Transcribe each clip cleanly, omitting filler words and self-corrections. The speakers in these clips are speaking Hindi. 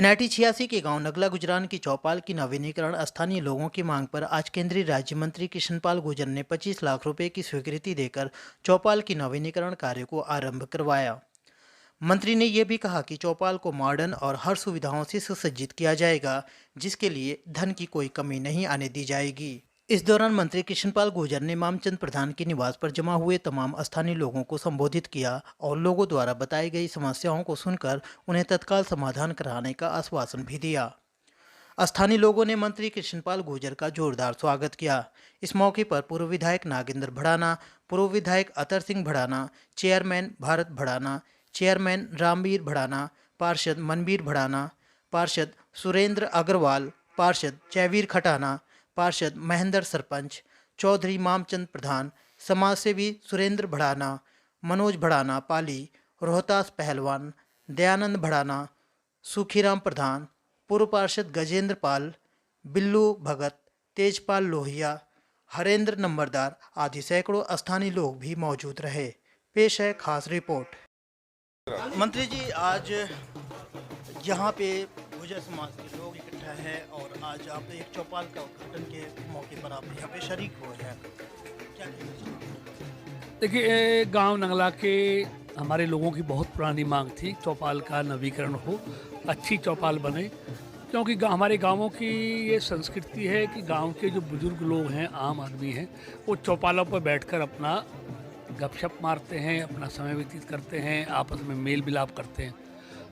एनआईटी 86 के गांव नगला गुजरान की चौपाल की नवीनीकरण स्थानीय लोगों की मांग पर आज केंद्रीय राज्य मंत्री कृष्णपाल गुर्जर ने 25 लाख रुपए की स्वीकृति देकर चौपाल की नवीनीकरण कार्य को आरंभ करवाया। मंत्री ने यह भी कहा कि चौपाल को मॉडर्न और हर सुविधाओं से सुसज्जित किया जाएगा, जिसके लिए धन की कोई कमी नहीं आने दी जाएगी। इस दौरान मंत्री कृष्णपाल गुर्जर ने मामचंद प्रधान के निवास पर जमा हुए तमाम स्थानीय लोगों को संबोधित किया और लोगों द्वारा बताई गई समस्याओं को सुनकर उन्हें तत्काल समाधान कराने का आश्वासन भी दिया। स्थानीय लोगों ने मंत्री कृष्णपाल गुर्जर का जोरदार स्वागत किया। इस मौके पर पूर्व विधायक नागेंद्र भड़ाना, पूर्व विधायक अतर सिंह भड़ाना, चेयरमैन भारत भड़ाना, चेयरमैन रामवीर भड़ाना, पार्षद मनबीर भड़ाना, पार्षद सुरेंद्र अग्रवाल, पार्षद जयवीर खटाना, पार्षद महेंद्र सरपंच, चौधरी मामचंद प्रधान, समाजसेवी सुरेंद्र भड़ाना, मनोज भड़ाना पाली, रोहतास पहलवान, दयानंद भड़ाना, सुखीराम प्रधान, पूर्व पार्षद गजेंद्र पाल, बिल्लू भगत, तेजपाल लोहिया, हरेंद्र नंबरदार आदि सैकड़ों स्थानीय लोग भी मौजूद रहे। पेश है खास रिपोर्ट। मंत्री जी, आज यहाँ पे गुर्जर समाज के लोग इकट्ठा है और आज आप एक चौपाल का उद्घाटन के मौके पर आप यहाँ पे शरीक हुए हैं, क्या कहना चाहिए? देखिए, गांव नंगला के हमारे लोगों की बहुत पुरानी मांग थी, चौपाल का नवीकरण हो, अच्छी चौपाल बने, क्योंकि हमारे गांवों की ये संस्कृति है कि गांव के जो बुजुर्ग लोग हैं, आम आदमी हैं, वो चौपालों पर बैठकर अपना गपशप मारते हैं, अपना समय व्यतीत करते हैं, आपस में मेल मिलाप करते हैं।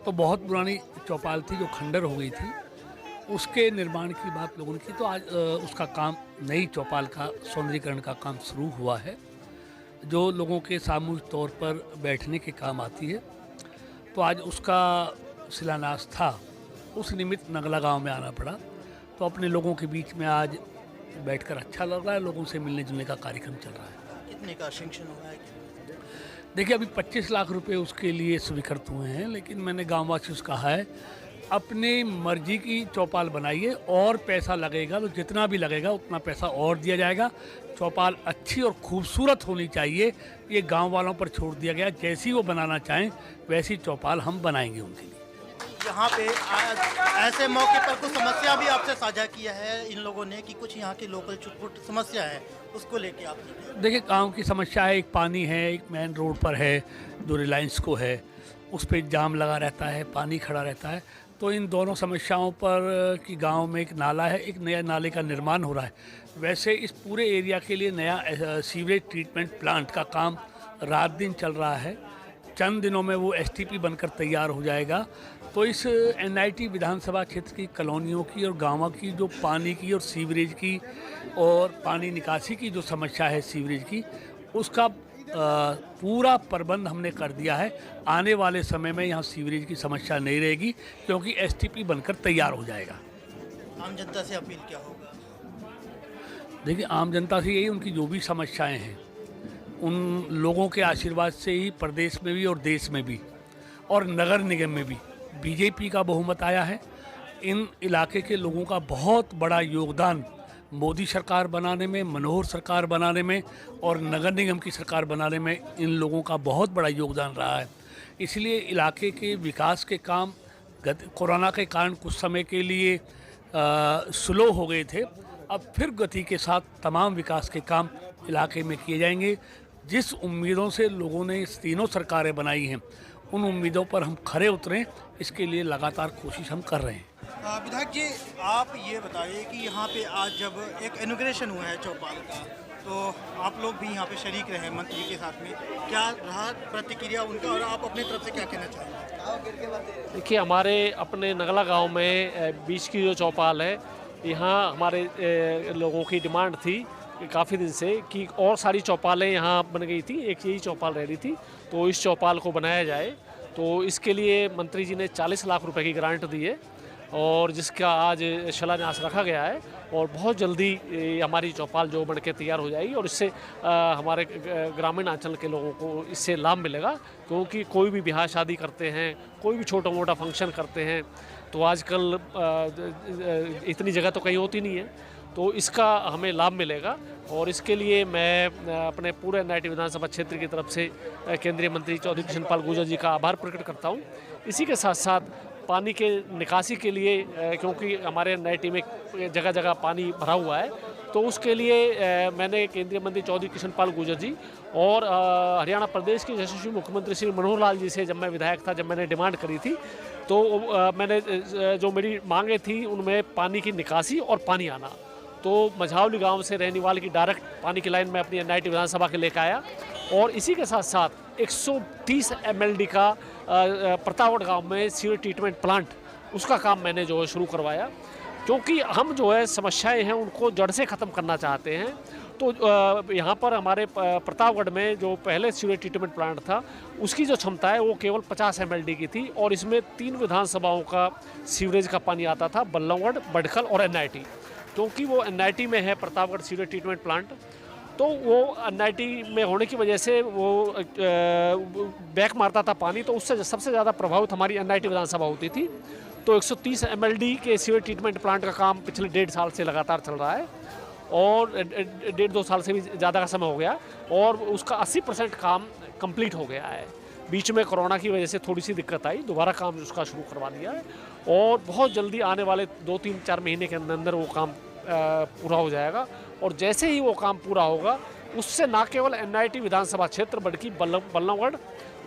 तो बहुत पुरानी चौपाल थी जो खंडर हो गई थी, उसके निर्माण की बात लोगों ने की। तो आज उसका काम, नई चौपाल का सौंदर्यीकरण का काम शुरू हुआ है, जो लोगों के सामूहिक तौर पर बैठने के काम आती है। तो आज उसका शिलान्यास था, उस निमित्त नगला गांव में आना पड़ा। तो अपने लोगों के बीच में आज बैठकर अच्छा लग रहा है, लोगों से मिलने जुलने का कार्यक्रम चल रहा है। कितने का सैंक्शन हुआ है? देखिए, अभी 25 लाख रुपए उसके लिए स्वीकृत हुए हैं, लेकिन मैंने गाँववासियों से कहा है अपनी मर्जी की चौपाल बनाइए, और पैसा लगेगा तो जितना भी लगेगा उतना पैसा और दिया जाएगा। चौपाल अच्छी और खूबसूरत होनी चाहिए, ये गांव वालों पर छोड़ दिया गया, जैसी वो बनाना चाहें वैसी चौपाल हम बनाएंगे उनके लिए। यहाँ पे आज ऐसे मौके पर कुछ समस्या भी आपसे साझा किया है इन लोगों ने कि कुछ यहाँ की लोकल छुटपुट समस्या है, उसको लेके आपने? देखिए, गांव की समस्या है, एक पानी है, एक मेन रोड पर है जो रिलायंस को है, उस पर जाम लगा रहता है, पानी खड़ा रहता है। तो इन दोनों समस्याओं पर कि गांव में एक नाला है, एक नया नाले का निर्माण हो रहा है। वैसे इस पूरे एरिया के लिए नया सीवरेज ट्रीटमेंट प्लांट का काम रात दिन चल रहा है, चंद दिनों में वो एसटीपी बनकर तैयार हो जाएगा। तो इस एनआईटी विधानसभा क्षेत्र की कॉलोनियों की और गाँवों की जो पानी की और सीवरेज की और पानी निकासी की जो समस्या है सीवरेज की, उसका पूरा प्रबंध हमने कर दिया है। आने वाले समय में यहाँ सीवरेज की समस्या नहीं रहेगी, क्योंकि एसटीपी बनकर तैयार हो जाएगा। आम जनता से अपील क्या होगा? देखिए, आम जनता से यही, उनकी जो भी समस्याएं हैं, उन लोगों के आशीर्वाद से ही प्रदेश में भी और देश में भी और नगर निगम में भी बीजेपी का बहुमत आया है। इन इलाके के लोगों का बहुत बड़ा योगदान मोदी सरकार बनाने में, मनोहर सरकार बनाने में और नगर निगम की सरकार बनाने में इन लोगों का बहुत बड़ा योगदान रहा है। इसलिए इलाके के विकास के काम कोरोना के कारण कुछ समय के लिए स्लो हो गए थे, अब फिर गति के साथ तमाम विकास के काम इलाके में किए जाएंगे। जिस उम्मीदों से लोगों ने इस तीनों सरकारें बनाई हैं, उन उम्मीदों पर हम खरे उतरें, इसके लिए लगातार कोशिश हम कर रहे हैं। विधायक जी, आप ये बताइए कि यहाँ पे आज जब एक इनॉग्रेशन हुआ है चौपाल का, तो आप लोग भी यहाँ पे शरीक रहे मंत्री के साथ में, क्या रहा प्रतिक्रिया उनका और आप अपनी तरफ से क्या कहना चाहेंगे? देखिए, हमारे अपने नगला गांव में बीच की जो चौपाल है, यहाँ हमारे लोगों की डिमांड थी काफ़ी दिन से कि और सारी चौपालें यहाँ बन गई थी, एक यही चौपाल रह रही थी, तो इस चौपाल को बनाया जाए। तो इसके लिए मंत्री जी ने 40 लाख रुपए की ग्रांट दी है और जिसका आज शिलान्यास रखा गया है, और बहुत जल्दी हमारी चौपाल जो बन के तैयार हो जाएगी और इससे हमारे ग्रामीण अंचल के लोगों को इससे लाभ मिलेगा। क्योंकि कोई भी ब्याह शादी करते हैं, कोई भी छोटा मोटा फंक्शन करते हैं, तो आजकल इतनी जगह तो कहीं होती नहीं है, तो इसका हमें लाभ मिलेगा। और इसके लिए मैं अपने पूरे एनआईटी विधानसभा क्षेत्र की तरफ से केंद्रीय मंत्री चौधरी कृष्णपाल गुर्जर जी का आभार प्रकट करता हूँ। इसी के साथ साथ पानी के निकासी के लिए क्योंकि हमारे एनआईटी में जगह जगह पानी भरा हुआ है, तो उसके लिए मैंने केंद्रीय मंत्री चौधरी कृष्णपाल गुर्जर जी और हरियाणा प्रदेश के यशस्वी मुख्यमंत्री श्री मनोहर लाल जी से जब मैं विधायक था, जब मैंने डिमांड करी थी, तो मैंने जो मेरी मांगें थी उनमें पानी की निकासी और पानी आना, तो मझावली गांव से रहनीवाल की डायरेक्ट पानी की लाइन में अपनी एनआईटी विधानसभा के लेकर आया और इसी के साथ साथ 130 MLD का प्रतापगढ़ गांव में सीवेज ट्रीटमेंट प्लांट, उसका काम मैंने जो है शुरू करवाया, क्योंकि हम जो है समस्याएं हैं उनको जड़ से ख़त्म करना चाहते हैं। तो यहाँ पर हमारे प्रतापगढ़ में जो पहले सीवेज ट्रीटमेंट प्लांट था उसकी जो क्षमता है वो केवल 50 MLD की थी और इसमें 3 विधानसभाओं का सीवरेज का पानी आता था, बल्लभगढ़, बडखल और एनआईटी। क्योंकि वो एनआईटी में है प्रतापगढ़ सीवरेज ट्रीटमेंट प्लांट, तो वो एनआईटी में होने की वजह से वो बैक मारता था पानी, तो उससे सबसे ज़्यादा प्रभावित हमारी एनआईटी विधानसभा होती थी। तो 130 MLD के सीवेज ट्रीटमेंट प्लांट का काम पिछले 1.5 साल से लगातार चल रहा है और 1.5-2 साल से भी ज़्यादा का समय हो गया और उसका 80% काम कंप्लीट हो गया है। बीच में कोरोना की वजह से थोड़ी सी दिक्कत आई, दोबारा काम उसका शुरू करवा दिया है और बहुत जल्दी आने वाले 2-3-4 महीने के अंदर वो काम पूरा हो जाएगा और जैसे ही वो काम पूरा होगा उससे ना केवल एनआईटी विधानसभा क्षेत्र बल्कि बल्लभगढ़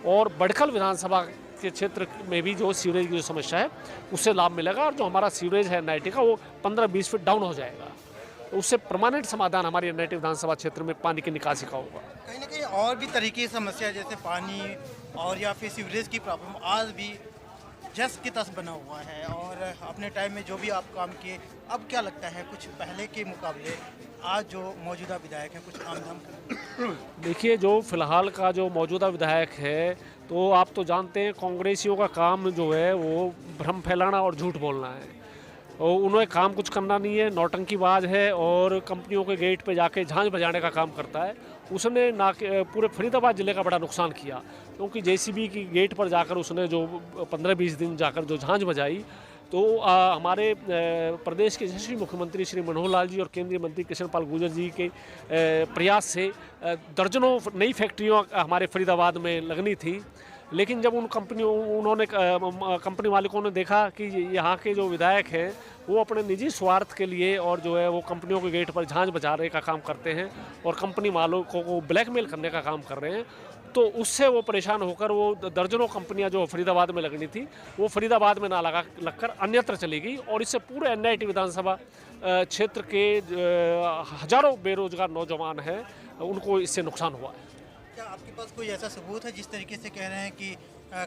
और बडखल विधानसभा के क्षेत्र में भी जो सीवरेज की जो समस्या है उससे लाभ मिलेगा और जो हमारा सीवरेज है एनआईटी का वो 15-20 फीट डाउन हो जाएगा, तो उससे परमानेंट समाधान हमारी एनआईटी विधानसभा क्षेत्र में पानी की निकासी का होगा। कहीं ना कहीं और भी तरीके की समस्या जैसे पानी और या फिर सीवरेज की प्रॉब्लम आज भी जस की तस बना हुआ है और अपने टाइम में जो भी आप काम किए, अब क्या लगता है कुछ पहले के मुकाबले आज जो मौजूदा विधायक हैं कुछ काम धाम करें? देखिए, जो फिलहाल का जो मौजूदा विधायक है तो आप तो जानते हैं कांग्रेसियों का काम जो है वो भ्रम फैलाना और झूठ बोलना है और उन्हें काम कुछ करना नहीं है, नौटंकीबाज है और कंपनियों के गेट पे जाके झांझ बजाने का काम करता है। उसने ना पूरे फरीदाबाद ज़िले का बड़ा नुकसान किया क्योंकि जेसीबी की गेट पर जाकर उसने जो 15-20 दिन जाकर जो झांझ बजाई, तो हमारे प्रदेश के यशस्वी मुख्यमंत्री श्री मनोहर लाल जी और केंद्रीय मंत्री कृष्णपाल गुर्जर जी के प्रयास से दर्जनों नई फैक्ट्रियों हमारे फरीदाबाद में लगनी थी, लेकिन जब उन्होंने कंपनी मालिकों ने देखा कि यहाँ के जो विधायक हैं वो अपने निजी स्वार्थ के लिए और जो है वो कंपनियों के गेट पर झांझ बजाने का काम करते हैं और कंपनी मालिकों को ब्लैकमेल करने का काम कर रहे हैं, तो उससे वो परेशान होकर वो दर्जनों कंपनियां जो फरीदाबाद में लगनी थी वो फरीदाबाद में ना लगकर अन्यत्र चली गई और इससे पूरे एनआईटी विधानसभा क्षेत्र के हजारों बेरोजगार नौजवान हैं उनको इससे नुकसान हुआ है। क्या आपके पास कोई ऐसा सबूत है जिस तरीके से कह रहे हैं कि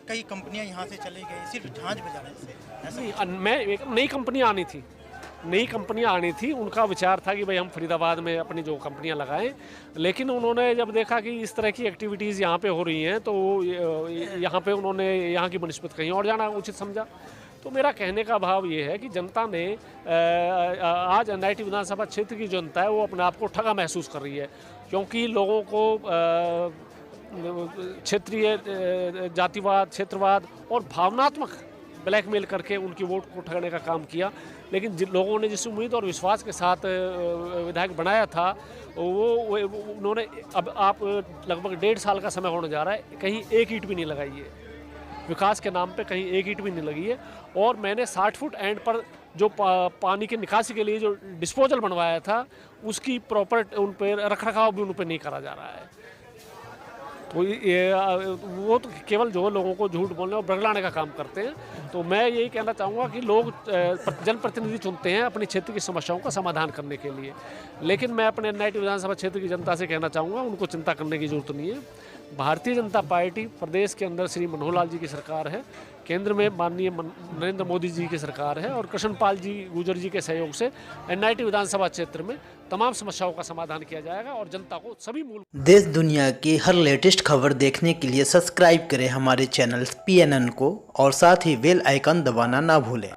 कई कंपनियां यहाँ से चली गई सिर्फ झांझ बजाने से? ऐसा नहीं, मैं एक नई कंपनियां आनी थी, उनका विचार था कि भाई हम फरीदाबाद में अपनी जो कंपनियां लगाएं, लेकिन उन्होंने जब देखा कि इस तरह की एक्टिविटीज़ यहाँ पे हो रही हैं तो यहाँ पे उन्होंने यहाँ की बनस्पत कहीं और जाना उचित समझा। तो मेरा कहने का भाव ये है कि जनता ने आज एनआईटी विधानसभा क्षेत्र की जनता है वो अपने आप को ठगा महसूस कर रही है, क्योंकि लोगों को क्षेत्रीय जातिवाद, क्षेत्रवाद और भावनात्मक ब्लैकमेल करके उनकी वोट को ठगने का काम किया, लेकिन जिन लोगों ने जिस उम्मीद और विश्वास के साथ विधायक बनाया था वो उन्होंने, अब आप लगभग 1.5 साल का समय होने जा रहा है, कहीं एक ईंट भी नहीं लगाई है विकास के नाम पे, कहीं एक ईंट भी नहीं लगी है। और मैंने 60 फुट एंड पर जो पानी की निकासी के लिए जो डिस्पोजल बनवाया था उसकी प्रॉपर उन पर रखरखाव भी उन पर नहीं करा जा रहा है। तो वो तो केवल जो लोगों को झूठ बोलने और बरगलाने का काम करते हैं। तो मैं यही कहना चाहूँगा कि लोग जनप्रतिनिधि चुनते हैं अपने क्षेत्र की समस्याओं का समाधान करने के लिए, लेकिन मैं अपने एनआईटी विधानसभा क्षेत्र की जनता से कहना चाहूँगा उनको चिंता करने की जरूरत नहीं है। भारतीय जनता पार्टी प्रदेश के अंदर श्री मनोहर लाल जी की सरकार है, केंद्र में माननीय नरेंद्र मोदी जी की सरकार है और कृष्णपाल जी गुर्जर जी के सहयोग से एनआईटी विधानसभा क्षेत्र में तमाम समस्याओं का समाधान किया जाएगा और जनता को सभी मूल देश दुनिया की हर लेटेस्ट खबर देखने के लिए सब्सक्राइब करें हमारे चैनल PNN को और साथ ही बेल आइकन दबाना ना भूलें।